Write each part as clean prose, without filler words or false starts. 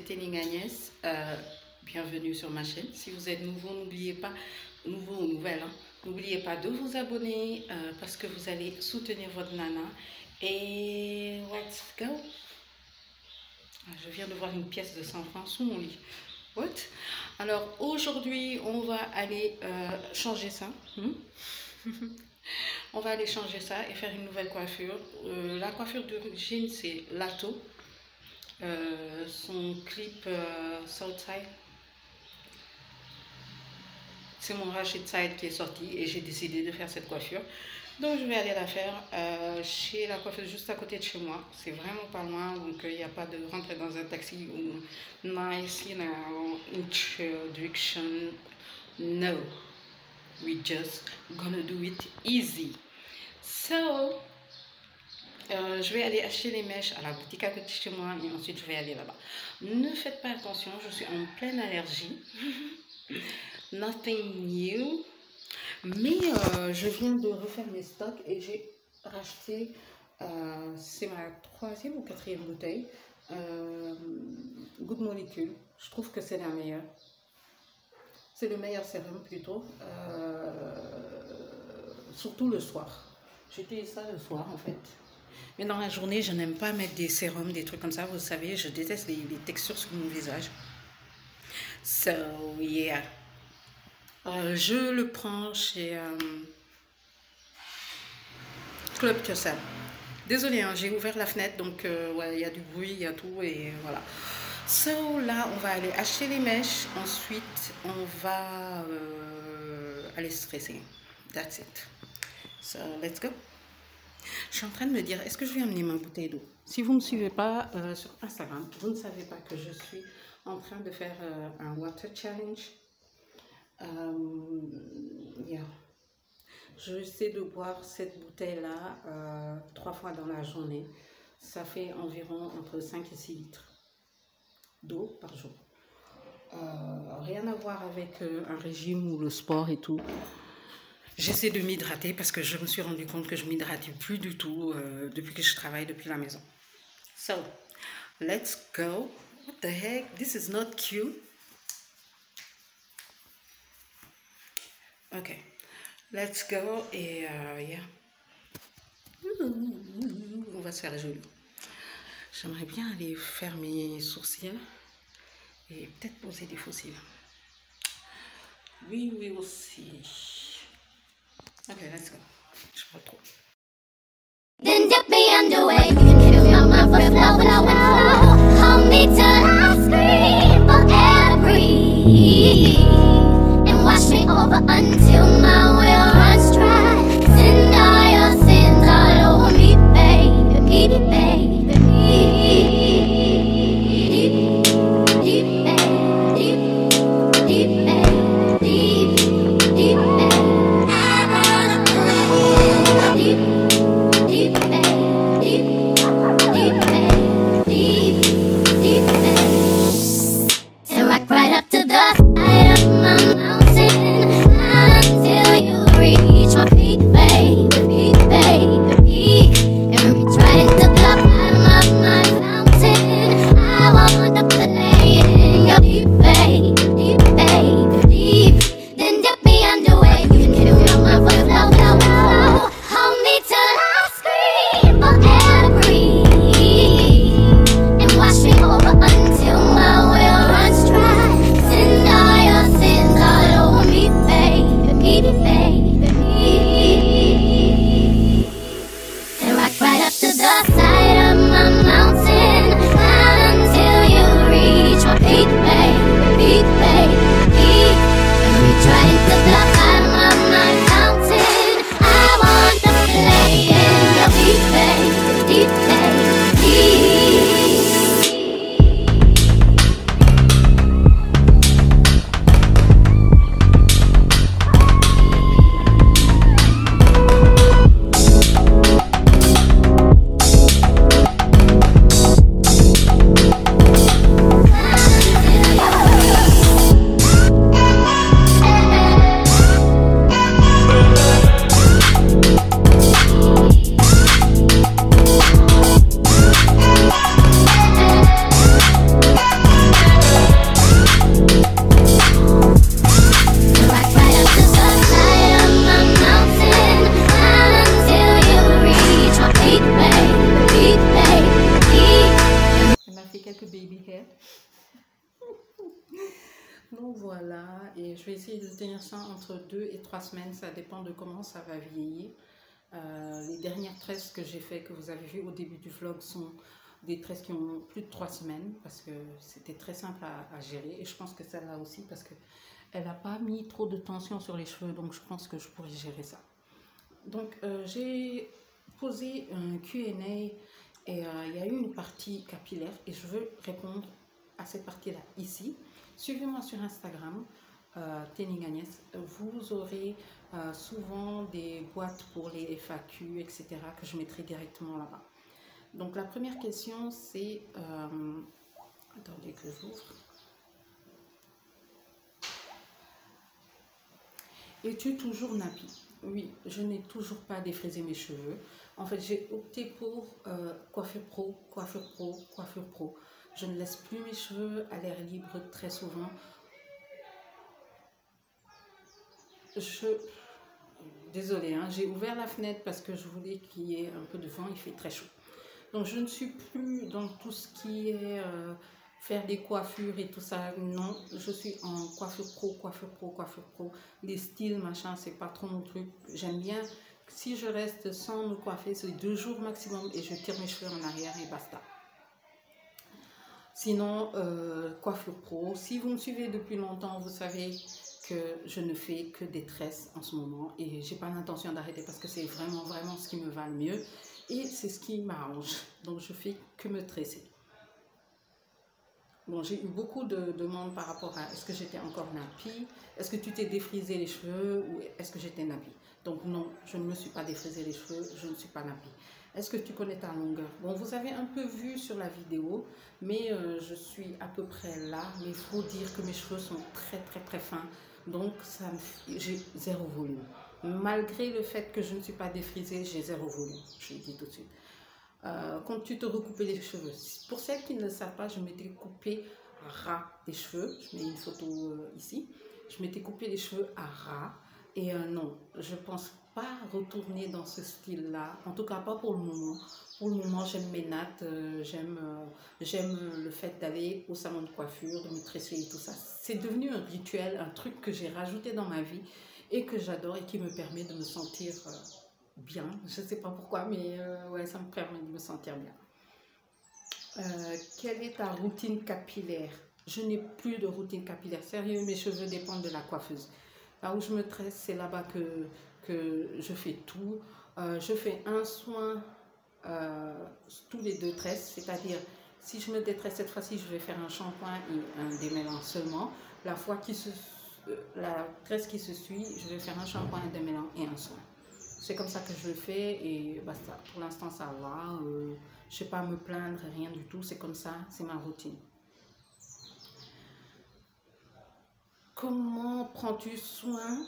c'est Téling Agnès. Bienvenue sur ma chaîne. Si vous êtes nouveau, n'oubliez pas, nouveau ou nouvelle, hein, n'oubliez pas de vous abonner parce que vous allez soutenir votre nana. Et let's go. Je viens de voir une pièce de 100 francs sous mon lit. What? Alors aujourd'hui, on va aller changer ça. On va aller changer ça et faire une nouvelle coiffure. La coiffure d'origine, c'est Lato. Son clip Southside. C'est mon Rachid Side qui est sorti et j'ai décidé de faire cette coiffure. Donc je vais aller la faire chez la coiffeuse juste à côté de chez moi. C'est vraiment pas loin, donc il n'y a pas de rentrer dans un taxi ou nice, you know, introduction. No, we just gonna do it easy. So, je vais aller acheter les mèches à la boutique à côté de chez moi et ensuite je vais aller là-bas. Ne faites pas attention, je suis en pleine allergie. Nothing new. Mais je viens de refaire mes stocks et j'ai racheté, c'est ma 3e ou 4e bouteille, Good Molecule. Je trouve que c'est la meilleure. C'est le meilleur sérum plutôt, surtout le soir. J'utilise ça le soir en fait. Mais dans la journée, je n'aime pas mettre des sérums, des trucs comme ça. Vous savez, je déteste les textures sur mon visage. So, yeah. Je le prends chez Club Kessel. Désolée, hein, j'ai ouvert la fenêtre, donc ouais, il y a du bruit, il y a tout, et voilà. So, là, on va aller acheter les mèches. Ensuite, on va aller stresser. That's it. So, let's go. Je suis en train de me dire, est-ce que je vais amener ma bouteille d'eau? Si vous ne me suivez pas sur Instagram, vous ne savez pas que je suis en train de faire un water challenge. Yeah. Je essaie de boire cette bouteille-là 3 fois dans la journée. Ça fait environ entre 5 et 6 litres d'eau par jour. Rien à voir avec un régime ou le sport et tout. J'essaie de m'hydrater parce que je me suis rendu compte que je ne m'hydrate plus du tout depuis que je travaille depuis la maison. So, let's go. What the heck? This is not cute. Ok, let's go. Et yeah. On va se faire joli. J'aimerais bien aller faire mes sourcils et peut-être poser des faux cils. We will see. Ok, let's go. Je prends trop. Then dip me underway. Kill my mouth with love and hold me till I scream for air breathe. And wash me over until my will runs dry. Send all your sins all over me, baby, baby, right up to the side of my mountain until you Donc voilà, et je vais essayer de tenir ça entre 2 et 3 semaines, ça dépend de comment ça va vieillir. Les dernières tresses que j'ai fait, que vous avez vu au début du vlog, sont des tresses qui ont plus de 3 semaines parce que c'était très simple à gérer, et je pense que celle-là aussi parce que elle n'a pas mis trop de tension sur les cheveux, donc je pense que je pourrais gérer ça. Donc j'ai posé un Q&A et il y a eu une partie capillaire et je veux répondre à cette partie-là ici. Suivez-moi sur Instagram, Tening Agnès. Vous aurez souvent des boîtes pour les FAQ, etc. que je mettrai directement là-bas. Donc la première question c'est... attendez que j'ouvre. Es-tu toujours nappy? Oui, je n'ai toujours pas défrisé mes cheveux. En fait, j'ai opté pour coiffure pro, coiffure pro, coiffure pro. Je ne laisse plus mes cheveux à l'air libre très souvent. Désolée, hein, j'ai ouvert la fenêtre parce que je voulais qu'il y ait un peu de vent, il fait très chaud. Donc je ne suis plus dans tout ce qui est faire des coiffures et tout ça. Non, je suis en coiffure pro, coiffure pro, coiffure pro. Les styles, machin, c'est pas trop mon truc. J'aime bien, si je reste sans me coiffer, c'est 2 jours maximum et je tire mes cheveux en arrière et basta. Sinon, coiffure pro. Si vous me suivez depuis longtemps, vous savez que je ne fais que des tresses en ce moment et j'ai pas l'intention d'arrêter parce que c'est vraiment ce qui me va le mieux et c'est ce qui m'arrange. Donc je fais que me tresser. Bon, j'ai eu beaucoup de demandes par rapport à est-ce que j'étais encore nappy, est-ce que tu t'es défrisé les cheveux ou est-ce que j'étais nappy. Donc non, je ne me suis pas défrisé les cheveux, je ne suis pas nappy. Est-ce que tu connais ta longueur? Bon, vous avez un peu vu sur la vidéo, mais je suis à peu près là. Mais il faut dire que mes cheveux sont très fins, donc j'ai 0 volume. Malgré le fait que je ne suis pas défrisée, j'ai 0 volume, je le dis tout de suite. Quand tu te recoupes les cheveux, pour celles qui ne le savent pas, je m'étais coupé ras les cheveux, je mets une photo ici, je m'étais coupé les cheveux à ras et non, je pense pas retourner dans ce style là, en tout cas pas pour le moment. Pour le moment j'aime mes nattes, j'aime le fait d'aller au salon de coiffure, de me tresser et tout ça. C'est devenu un rituel, un truc que j'ai rajouté dans ma vie et que j'adore et qui me permet de me sentir bien, je sais pas pourquoi, mais ouais, ça me permet de me sentir bien. Quelle est ta routine capillaire? Je n'ai plus de routine capillaire, sérieux, mes cheveux dépendent de la coiffeuse. Là où je me tresse, c'est là-bas que je fais tout. Je fais un soin tous les 2 tresses, c'est-à-dire si je me détresse cette fois-ci, je vais faire un shampoing et un démêlant seulement. La tresse qui se suit, je vais faire un shampoing, un démêlant et un soin. C'est comme ça que je le fais et basta. Pour l'instant, ça va. Je ne sais pas me plaindre, rien du tout. C'est comme ça, c'est ma routine. Comment prends-tu soin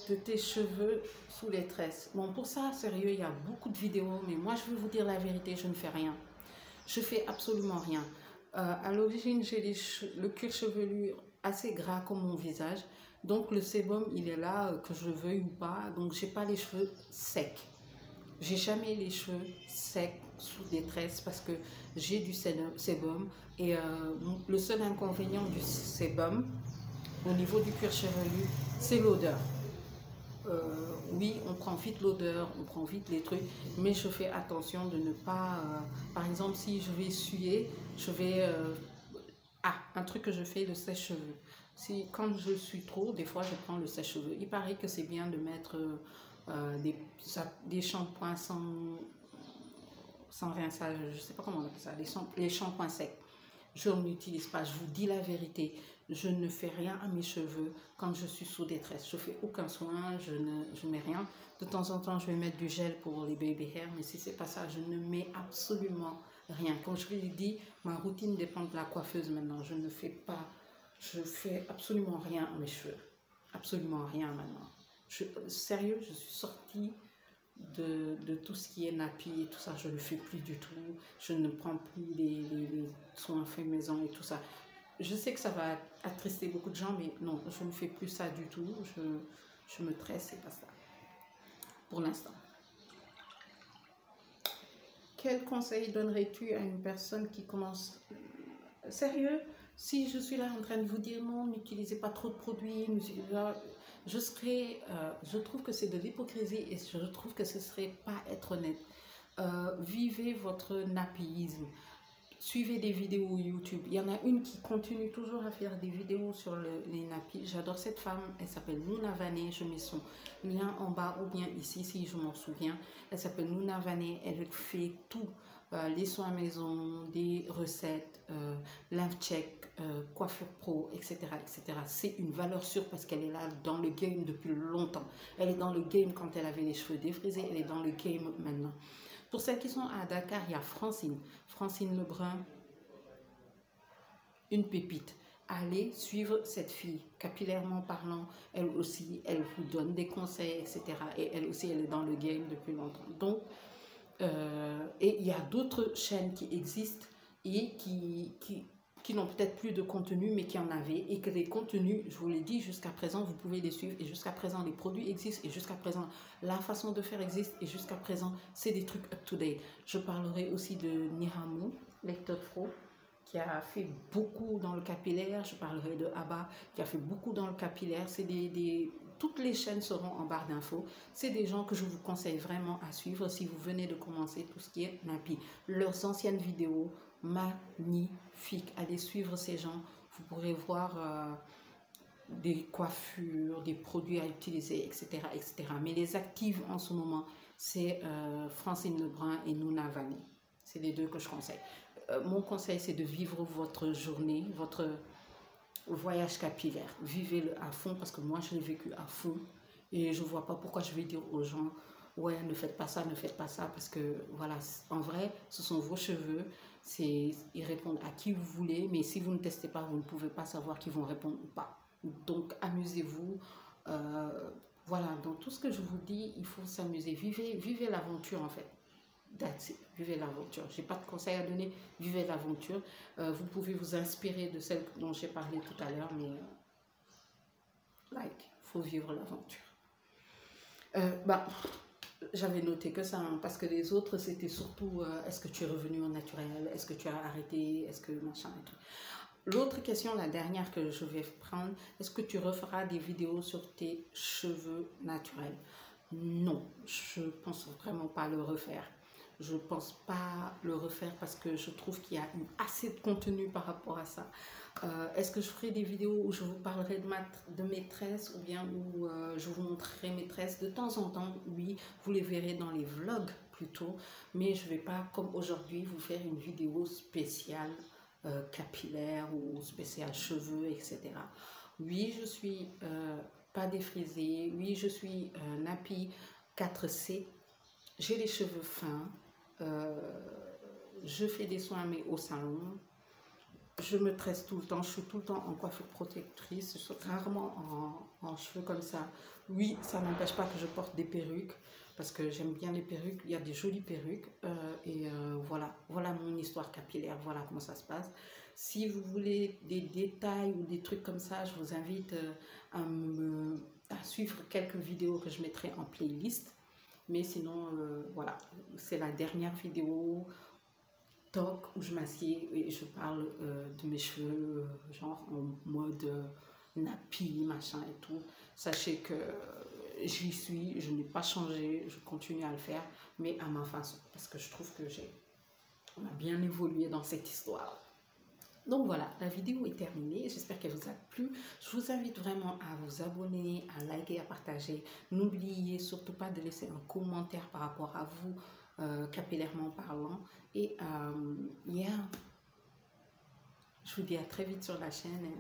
de tes cheveux sous les tresses? Bon, pour ça, sérieux, il y a beaucoup de vidéos, mais moi, je vais vous dire la vérité, je ne fais rien. Je fais absolument rien. À l'origine, j'ai le cuir chevelu assez gras comme mon visage. Donc le sébum, il est là, que je veuille ou pas. Donc j'ai pas les cheveux secs. J'ai jamais les cheveux secs sous des tresses parce que j'ai du sébum. Et le seul inconvénient du sébum, au niveau du cuir chevelu, c'est l'odeur. Oui, on prend vite l'odeur, on prend vite les trucs, mais je fais attention de ne pas... par exemple, si je vais essuyer, je vais... un truc que je fais, le sèche-cheveux. Quand je suis trop, des fois je prends le sèche-cheveux. Il paraît que c'est bien de mettre des shampoings sans rinçage, je ne sais pas comment on appelle ça, les shampoings secs. Je n'utilise pas, je vous dis la vérité, je ne fais rien à mes cheveux quand je suis sous des tresses. Je ne fais aucun soin, je ne mets rien. De temps en temps, je vais mettre du gel pour les baby hair, mais si c'est pas ça, je ne mets absolument rien. Comme je vous l'ai dit, ma routine dépend de la coiffeuse maintenant. Je fais absolument rien à mes cheveux. Absolument rien maintenant. Sérieux, je suis sortie de tout ce qui est nappy et tout ça. Je ne le fais plus du tout. Je ne prends plus les soins faits maison et tout ça. Je sais que ça va attrister beaucoup de gens, mais non, je ne fais plus ça du tout. Je me tresse et pas ça. Pour l'instant. Quel conseil donnerais-tu à une personne qui commence... Sérieux, Si je suis là en train de vous dire non, n'utilisez pas trop de produits, je trouve que c'est de l'hypocrisie et je trouve que ce serait pas être honnête. Vivez votre nappyisme. Suivez des vidéos YouTube. Il y en a une qui continue toujours à faire des vidéos sur les nappies. J'adore cette femme. Elle s'appelle Nouna Vané. Je mets son lien en bas ou bien ici si je m'en souviens. Elle s'appelle Nouna Vané. Elle fait tout. Les soins maison, des recettes, live check, coiffure pro, etc. etc. C'est une valeur sûre parce qu'elle est là dans le game depuis longtemps. Elle est dans le game quand elle avait les cheveux défrisés. Elle est dans le game maintenant. Pour celles qui sont à Dakar, il y a Francine. Francine Lebrun, une pépite. Allez suivre cette fille, capillairement parlant, elle aussi, elle vous donne des conseils, etc. Et elle aussi, elle est dans le game depuis longtemps. Donc, et il y a d'autres chaînes qui existent et qui n'ont peut-être plus de contenu, mais qui en avaient, et que les contenus, je vous l'ai dit, jusqu'à présent, vous pouvez les suivre, et jusqu'à présent, les produits existent, et jusqu'à présent, la façon de faire existe, et jusqu'à présent, c'est des trucs up-to-date. Je parlerai aussi de Nihamou, lecteur pro, qui a fait beaucoup dans le capillaire. Je parlerai de Abba, qui a fait beaucoup dans le capillaire. C'est toutes les chaînes seront en barre d'infos. C'est des gens que je vous conseille vraiment à suivre si vous venez de commencer tout ce qui est nappy. Leurs anciennes vidéos, magnifiques. Allez suivre ces gens. Vous pourrez voir des coiffures, des produits à utiliser, etc., etc. Mais les actives en ce moment, c'est Francine Lebrun et Nouna Vané. C'est les deux que je conseille. Mon conseil, c'est de vivre votre journée, votre voyage capillaire. Vivez-le à fond parce que moi, je l'ai vécu à fond. Et je ne vois pas pourquoi je vais dire aux gens, ouais, ne faites pas ça, ne faites pas ça. Parce que, voilà, en vrai, ce sont vos cheveux. Ils répondent à qui vous voulez. Mais si vous ne testez pas, vous ne pouvez pas savoir qui vont répondre ou pas. Donc, amusez-vous. Voilà, donc tout ce que je vous dis, il faut s'amuser. Vivez l'aventure, en fait. That's it. Vivez l'aventure. Je n'ai pas de conseils à donner. Vivez l'aventure. Vous pouvez vous inspirer de celle dont j'ai parlé tout à l'heure, mais il faut vivre l'aventure. J'avais noté que ça, hein, parce que les autres, c'était surtout est-ce que tu es revenu au naturel, est-ce que tu as arrêté, est-ce que machin et tout. L'autre question, la dernière que je vais prendre, est-ce que tu referas des vidéos sur tes cheveux naturels? Non, je ne pense vraiment pas le refaire. Je ne pense pas le refaire parce que je trouve qu'il y a eu assez de contenu par rapport à ça. Est-ce que je ferai des vidéos où je vous parlerai de mes tresses ou bien où je vous montrerai mes tresses? De temps en temps, oui, vous les verrez dans les vlogs plutôt. Mais je ne vais pas, comme aujourd'hui, vous faire une vidéo spéciale capillaire ou spéciale cheveux, etc. Oui, je suis pas défrisée. Oui, je suis nappy 4C. J'ai les cheveux fins. Je fais des soins mais au salon. Je me tresse tout le temps. Je suis tout le temps en coiffure protectrice. Je suis rarement en cheveux comme ça. Oui, ça n'empêche pas que je porte des perruques parce que j'aime bien les perruques. Il y a des jolies perruques. Voilà mon histoire capillaire. Voilà comment ça se passe. Si vous voulez des détails ou des trucs comme ça, je vous invite à suivre quelques vidéos que je mettrai en playlist. Mais sinon, voilà, c'est la dernière vidéo talk où je m'assieds et je parle de mes cheveux, genre en mode nappy, machin et tout. Sachez que j'y suis, je n'ai pas changé, je continue à le faire, mais à ma façon, parce que je trouve que on a bien évolué dans cette histoire. Donc voilà, la vidéo est terminée. J'espère qu'elle vous a plu. Je vous invite vraiment à vous abonner, à liker, à partager. N'oubliez surtout pas de laisser un commentaire par rapport à vous, capillairement parlant. Et je vous dis à très vite sur la chaîne.